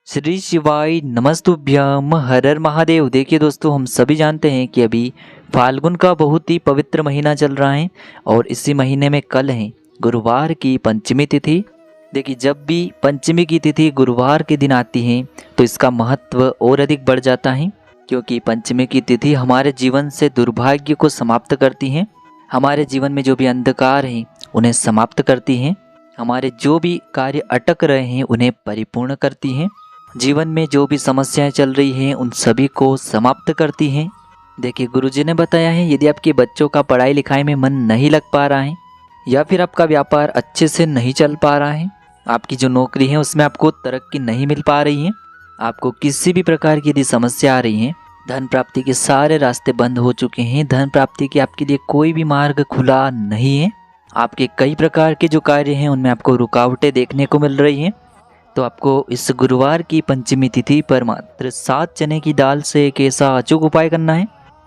श्री शिवाय नमस्तुभ्यम हर हर महादेव। देखिए दोस्तों, हम सभी जानते हैं कि अभी फाल्गुन का बहुत ही पवित्र महीना चल रहा है और इसी महीने में कल है गुरुवार की पंचमी तिथि। देखिए, जब भी पंचमी की तिथि गुरुवार के दिन आती है तो इसका महत्व और अधिक बढ़ जाता है, क्योंकि पंचमी की तिथि हमारे जीवन से दुर्भाग्य को समाप्त करती है। हमारे जीवन में जो भी अंधकार है उन्हें समाप्त करती है। हमारे जो भी कार्य अटक रहे हैं उन्हें परिपूर्ण करती हैं। जीवन में जो भी समस्याएं चल रही हैं उन सभी को समाप्त करती हैं। देखिए, गुरुजी ने बताया है, यदि आपके बच्चों का पढ़ाई लिखाई में मन नहीं लग पा रहा है या फिर आपका व्यापार अच्छे से नहीं चल पा रहा है, आपकी जो नौकरी है उसमें आपको तरक्की नहीं मिल पा रही है, आपको किसी भी प्रकार की यदि समस्या आ रही है, धन प्राप्ति के सारे रास्ते बंद हो चुके हैं, धन प्राप्ति के आपके लिए कोई भी मार्ग खुला नहीं है, आपके कई प्रकार के जो कार्य हैं उनमें आपको रुकावटें देखने को मिल रही हैं, तो आपको इस गुरुवार की पंचमी तिथि पर मात्र 7 चने की दाल से एक ऐसा अचूक उपाय करना है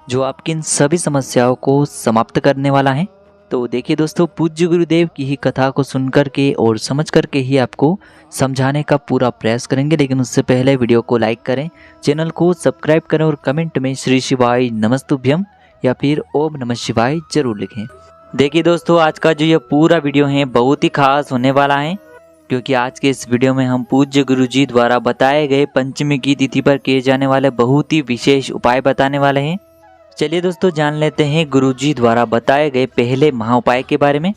जो आपकी इन सभी समस्याओं को समाप्त करने वाला है। तो देखिए दोस्तों, पूज्य गुरुदेव की ही कथा को सुन करके और समझ करके ही आपको समझाने का पूरा प्रयास करेंगे, लेकिन उससे पहले वीडियो को लाइक करें, चैनल को सब्सक्राइब करें और कमेंट में श्री शिवाय नमस्तुभ्यम या फिर ओम नमः शिवाय जरूर लिखें। देखिए दोस्तों, आज का जो ये पूरा वीडियो है बहुत ही खास होने वाला है, क्योंकि आज के इस वीडियो में हम पूज्य गुरुजी द्वारा बताए गए पंचमी की तिथि पर किए जाने वाले बहुत ही विशेष उपाय बताने वाले हैं। चलिए दोस्तों, जान लेते हैं गुरुजी द्वारा बताए गए पहले महा उपाय के बारे में।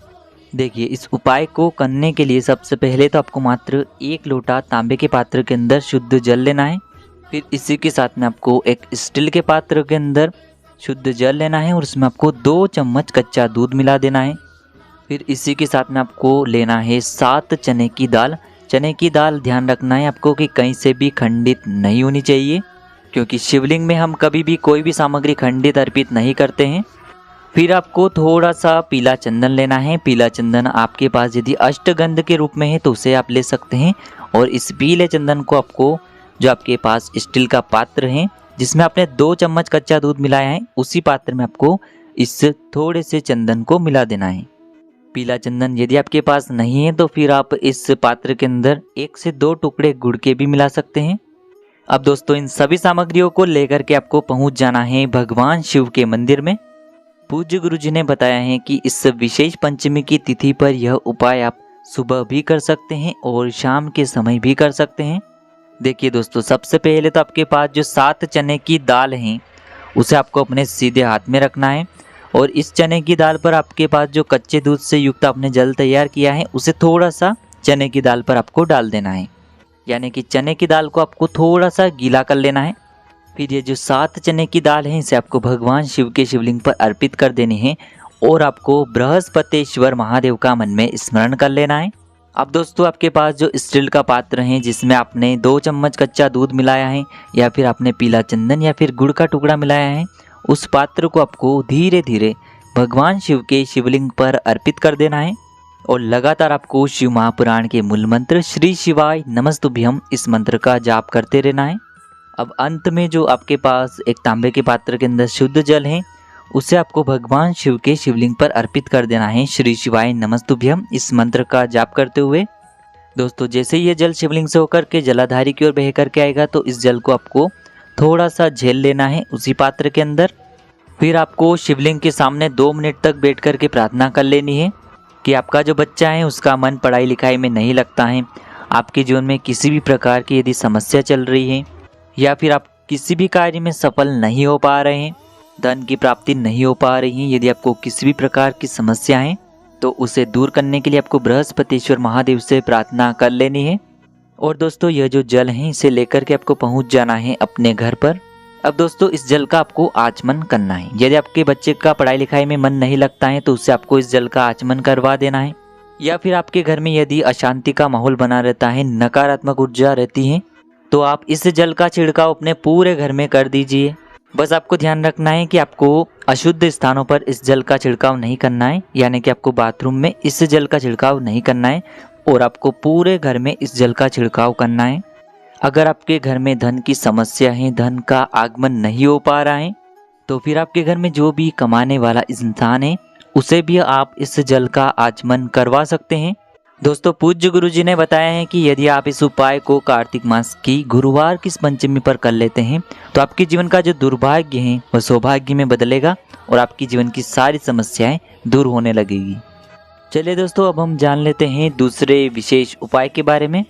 देखिए, इस उपाय को करने के लिए सबसे पहले तो आपको मात्र 1 लोटा तांबे के पात्र के अंदर शुद्ध जल लेना है। फिर इसी के साथ में आपको एक स्टील के पात्र के अंदर शुद्ध जल लेना है और उसमें आपको 2 चम्मच कच्चा दूध मिला देना है। फिर इसी के साथ में आपको लेना है 7 चने की दाल। चने की दाल ध्यान रखना है आपको कि कहीं से भी खंडित नहीं होनी चाहिए, क्योंकि शिवलिंग में हम कभी भी कोई भी सामग्री खंडित अर्पित नहीं करते हैं। फिर आपको थोड़ा सा पीला चंदन लेना है। पीला चंदन आपके पास यदि अष्टगंध के रूप में है तो उसे आप ले सकते हैं, और इस पीले चंदन को आपको जो आपके पास स्टील का पात्र है जिसमें आपने 2 चम्मच कच्चा दूध मिलाया है, उसी पात्र में आपको इस थोड़े से चंदन को मिला देना है। पीला चंदन यदि आपके पास नहीं है तो फिर आप इस पात्र के अंदर 1 से 2 टुकड़े गुड़ के भी मिला सकते हैं। अब दोस्तों, इन सभी सामग्रियों को लेकर के आपको पहुंच जाना है भगवान शिव के मंदिर में। पूज्य गुरुजी ने बताया है कि इस विशेष पंचमी की तिथि पर यह उपाय आप सुबह भी कर सकते हैं और शाम के समय भी कर सकते हैं। देखिए दोस्तों, सबसे पहले तो आपके पास जो 7 चने की दाल है उसे आपको अपने सीधे हाथ में रखना है, और इस चने की दाल पर आपके पास जो कच्चे दूध से युक्त आपने जल तैयार किया है उसे थोड़ा सा चने की दाल पर आपको डाल देना है, यानी कि चने की दाल को आपको थोड़ा सा गीला कर लेना है। फिर ये जो 7 चने की दाल है इसे आपको भगवान शिव के शिवलिंग पर अर्पित कर देनी है और आपको बृहस्पतेश्वर महादेव का मन में स्मरण कर लेना है। अब दोस्तों, आपके पास जो स्टील का पात्र है जिसमें आपने 2 चम्मच कच्चा दूध मिलाया है या फिर आपने पीला चंदन या फिर गुड़ का टुकड़ा मिलाया है, उस पात्र को आपको धीरे धीरे भगवान शिव के शिवलिंग पर अर्पित कर देना है और लगातार आपको शिव महापुराण के मूल मंत्र श्री शिवाय नमस्तुभ्यम इस मंत्र का जाप करते रहना है। अब अंत में जो आपके पास एक तांबे के पात्र के अंदर शुद्ध जल है उसे आपको भगवान शिव के शिवलिंग पर अर्पित कर देना है श्री शिवाय नमस्तुभ्यम इस मंत्र का जाप करते हुए। दोस्तों, जैसे ही ये जल शिवलिंग से होकर के जलाधारी की ओर बह करके आएगा तो इस जल को आपको थोड़ा सा झेल लेना है उसी पात्र के अंदर। फिर आपको शिवलिंग के सामने 2 मिनट तक बैठ कर के प्रार्थना कर लेनी है कि आपका जो बच्चा है उसका मन पढ़ाई लिखाई में नहीं लगता है, आपके जीवन में किसी भी प्रकार की यदि समस्या चल रही है या फिर आप किसी भी कार्य में सफल नहीं हो पा रहे हैं, धन की प्राप्ति नहीं हो पा रही है, यदि आपको किसी भी प्रकार की समस्या है तो उसे दूर करने के लिए आपको बृहस्पतिश्वर महादेव से प्रार्थना कर लेनी है। और दोस्तों, यह जो जल है इसे लेकर के आपको पहुंच जाना है अपने घर पर। अब दोस्तों, इस जल का आपको आचमन करना है। यदि आपके बच्चे का पढ़ाई लिखाई में मन नहीं लगता है तो उससे आपको इस जल का आचमन करवा देना है, या फिर आपके घर में यदि अशांति का माहौल बना रहता है, नकारात्मक ऊर्जा रहती है, तो आप इस जल का छिड़काव अपने पूरे घर में कर दीजिए। बस आपको ध्यान रखना है कि आपको अशुद्ध स्थानों पर इस जल का छिड़काव नहीं करना है, यानी कि आपको बाथरूम में इस जल का छिड़काव नहीं करना है और आपको पूरे घर में इस जल का छिड़काव करना है। अगर आपके घर में धन की समस्या है, धन का आगमन नहीं हो पा रहा है, तो फिर आपके घर में जो भी कमाने वाला इंसान है उसे भी आप इस जल का आचमन करवा सकते हैं। दोस्तों पूज्य गुरु जी ने बताया है कि यदि आप इस उपाय को कार्तिक मास की गुरुवार की पंचमी पर कर लेते हैं तो आपके जीवन का जो दुर्भाग्य है वह सौभाग्य में बदलेगा और आपकी जीवन की सारी समस्याएं दूर होने लगेगी। चलिए दोस्तों, अब हम जान लेते हैं दूसरे विशेष उपाय के बारे में।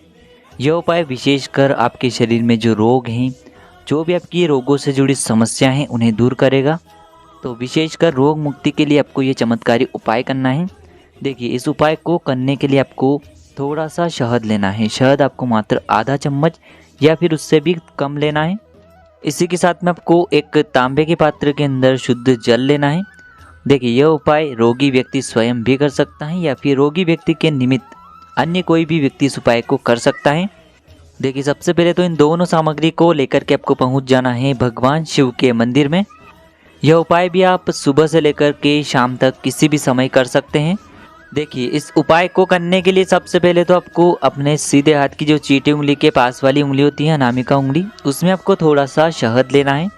यह उपाय विशेषकर आपके शरीर में जो रोग हैं, जो भी आपकी रोगों से जुड़ी समस्या हैं, उन्हें दूर करेगा। तो विशेषकर रोग मुक्ति के लिए आपको ये चमत्कारी उपाय करना है। देखिए, इस उपाय को करने के लिए आपको थोड़ा सा शहद लेना है। शहद आपको मात्र आधा चम्मच या फिर उससे भी कम लेना है। इसी के साथ में आपको एक तांबे के पात्र के अंदर शुद्ध जल लेना है। देखिए, यह उपाय रोगी व्यक्ति स्वयं भी कर सकता है या फिर रोगी व्यक्ति के निमित्त अन्य कोई भी व्यक्ति इस उपाय को कर सकता है। देखिए, सबसे पहले तो इन दोनों सामग्री को लेकर के आपको पहुंच जाना है भगवान शिव के मंदिर में। यह उपाय भी आप सुबह से लेकर के शाम तक किसी भी समय कर सकते हैं। देखिए, इस उपाय को करने के लिए सबसे पहले तो आपको अपने सीधे हाथ की जो चीटी उंगली के पास वाली उंगली होती है, अनामिका उंगली, उसमें आपको थोड़ा सा शहद लेना है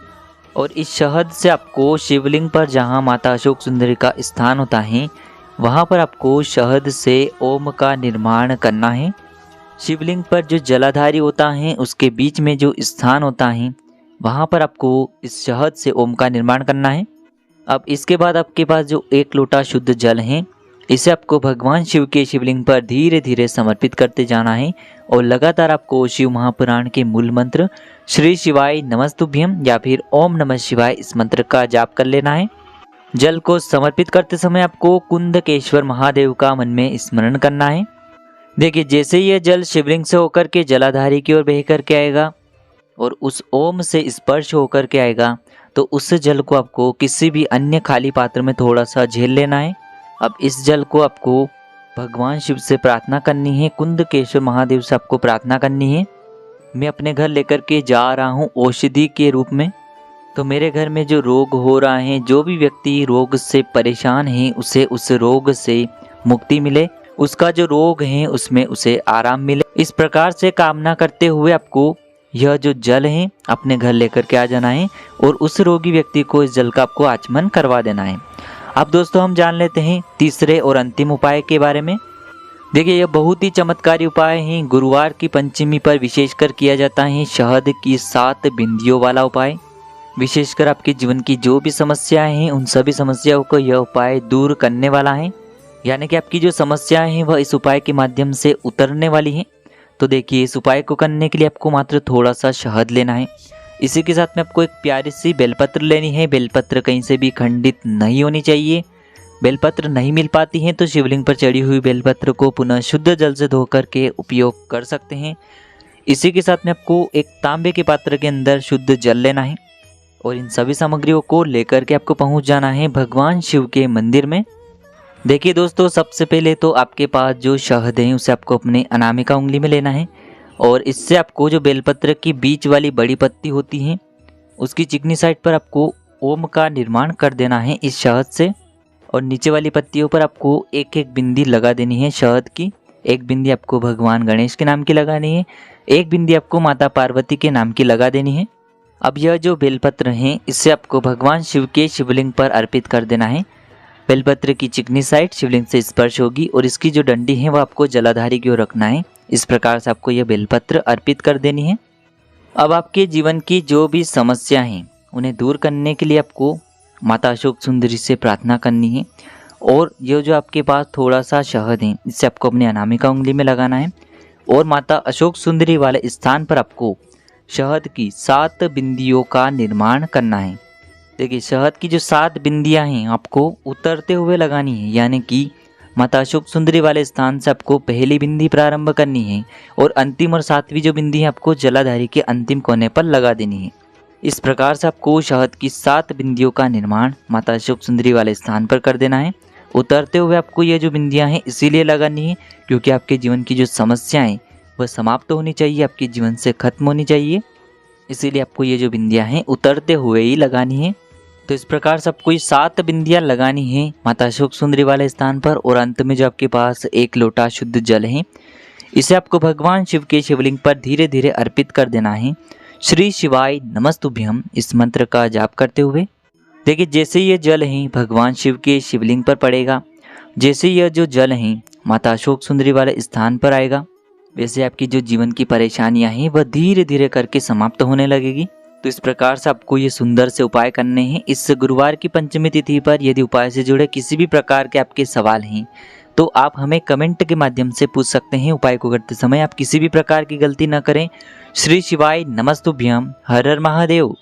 और इस शहद से आपको शिवलिंग पर जहाँ माता अशोक सुंदरी का स्थान होता है वहाँ पर आपको शहद से ओम का निर्माण करना है। शिवलिंग पर जो जलाधारी होता है उसके बीच में जो स्थान होता है वहाँ पर आपको इस शहद से ओम का निर्माण करना है। अब इसके बाद आपके पास जो एक लोटा शुद्ध जल है, इसे आपको भगवान शिव के शिवलिंग पर धीरे धीरे समर्पित करते जाना है और लगातार आपको शिव महापुराण के मूल मंत्र श्री शिवाय नमस्तुभ्यम या फिर ओम नमः शिवाय इस मंत्र का जाप कर लेना है। जल को समर्पित करते समय आपको कुंदकेश्वर महादेव का मन में स्मरण करना है। देखिए, जैसे यह जल शिवलिंग से होकर के जलाधारी की ओर बह करके आएगा और उस ओम से स्पर्श होकर के आएगा तो उस जल को आपको किसी भी अन्य खाली पात्र में थोड़ा सा झेल लेना है। अब इस जल को आपको भगवान शिव से प्रार्थना करनी है, कुंदकेश्वर महादेव से आपको प्रार्थना करनी है, मैं अपने घर लेकर के जा रहा हूँ औषधि के रूप में। तो मेरे घर में जो रोग हो रहा है, जो भी व्यक्ति रोग से परेशान है, उसे उस रोग से मुक्ति मिले, उसका जो रोग है उसमें उसे आराम मिले। इस प्रकार से कामना करते हुए आपको यह जो जल है अपने घर लेकर के आ जाना है और उस रोगी व्यक्ति को इस जल का आपको आचमन करवा देना है। अब दोस्तों, हम जान लेते हैं तीसरे और अंतिम उपाय के बारे में। देखिए, यह बहुत ही चमत्कारी उपाय है। गुरुवार की पंचमी पर विशेषकर किया जाता है शहद की 7 बिंदियों वाला उपाय। विशेषकर आपके जीवन की जो भी समस्याएं हैं उन सभी समस्याओं को यह उपाय दूर करने वाला है, यानी कि आपकी जो समस्याएं हैं वह इस उपाय के माध्यम से उतरने वाली हैं। तो देखिए, इस उपाय को करने के लिए आपको मात्र थोड़ा सा शहद लेना है। इसी के साथ में आपको एक प्यारी सी बेलपत्र लेनी है। बेलपत्र कहीं से भी खंडित नहीं होनी चाहिए। बेलपत्र नहीं मिल पाती हैं तो शिवलिंग पर चढ़ी हुई बेलपत्र को पुनः शुद्ध जल से धोकर के उपयोग कर सकते हैं। इसी के साथ में आपको एक तांबे के पात्र के अंदर शुद्ध जल लेना है और इन सभी सामग्रियों को लेकर के आपको पहुंच जाना है भगवान शिव के मंदिर में। देखिए दोस्तों, सबसे पहले तो आपके पास जो शहद है उसे आपको अपने अनामिका उंगली में लेना है और इससे आपको जो बेलपत्र की बीच वाली बड़ी पत्ती होती है उसकी चिकनी साइड पर आपको ओम का निर्माण कर देना है इस शहद से और नीचे वाली पत्तियों पर आपको एक एक बिंदी लगा देनी है शहद की। एक बिंदी आपको भगवान गणेश के नाम की लगानी है, एक बिंदी आपको माता पार्वती के नाम की लगा देनी है। अब यह जो बेलपत्र हैं इसे आपको भगवान शिव के शिवलिंग पर अर्पित कर देना है। बेलपत्र की चिकनी साइड शिवलिंग से स्पर्श होगी और इसकी जो डंडी है वो आपको जलाधारी की ओर रखना है। इस प्रकार से आपको यह बेलपत्र अर्पित कर देनी है। अब आपके जीवन की जो भी समस्या हैं उन्हें दूर करने के लिए आपको माता अशोक सुंदरी से प्रार्थना करनी है और ये जो आपके पास थोड़ा सा शहद है इसे आपको अपने अनामिका उंगली में लगाना है और माता अशोक सुंदरी वाले स्थान पर आपको शहद की 7 बिंदियों का निर्माण करना है। देखिए, शहद की जो 7 बिंदियां हैं आपको उतरते हुए लगानी है, यानी कि माता अशोक सुंदरी वाले स्थान से आपको पहली बिंदी प्रारंभ करनी है और अंतिम और 7वीं जो बिंदी है आपको जलाधारी के अंतिम कोने पर लगा देनी है। इस प्रकार से आपको शहद की 7 बिंदियों का निर्माण माता अशोक सुंदरी वाले स्थान पर कर देना है। उतरते हुए आपको ये जो बिंदियां हैं इसीलिए लगानी है क्योंकि आपके जीवन की जो समस्याएं वह समाप्त होनी चाहिए, आपके जीवन से खत्म होनी चाहिए, इसीलिए आपको ये जो बिंदियां हैं उतरते हुए ही लगानी है। तो इस प्रकार से आपको 7 बिंदियां लगानी है माता अशोक सुंदरी वाले स्थान पर और अंत में जो आपके पास एक लोटा शुद्ध जल है इसे आपको भगवान शिव के शिवलिंग पर धीरे धीरे अर्पित कर देना है। श्री शिवाय नमस्तुभ्यम इस मंत्र का जाप करते हुए। देखिए, जैसे ये जल है भगवान शिव के शिवलिंग पर पड़ेगा जैसे यह जो जल है माता अशोक सुंदरी वाले स्थान पर आएगा, वैसे आपकी जो जीवन की परेशानियां हैं वह धीरे धीरे करके समाप्त होने लगेगी। तो इस प्रकार से आपको ये सुंदर से उपाय करने हैं इस गुरुवार की पंचमी तिथि पर। यदि उपाय से जुड़े किसी भी प्रकार के आपके सवाल हैं तो आप हमें कमेंट के माध्यम से पूछ सकते हैं। उपाय को करते समय आप किसी भी प्रकार की गलती न करें। श्री शिवाय नमस्तुभ्यम। हर हर महादेव।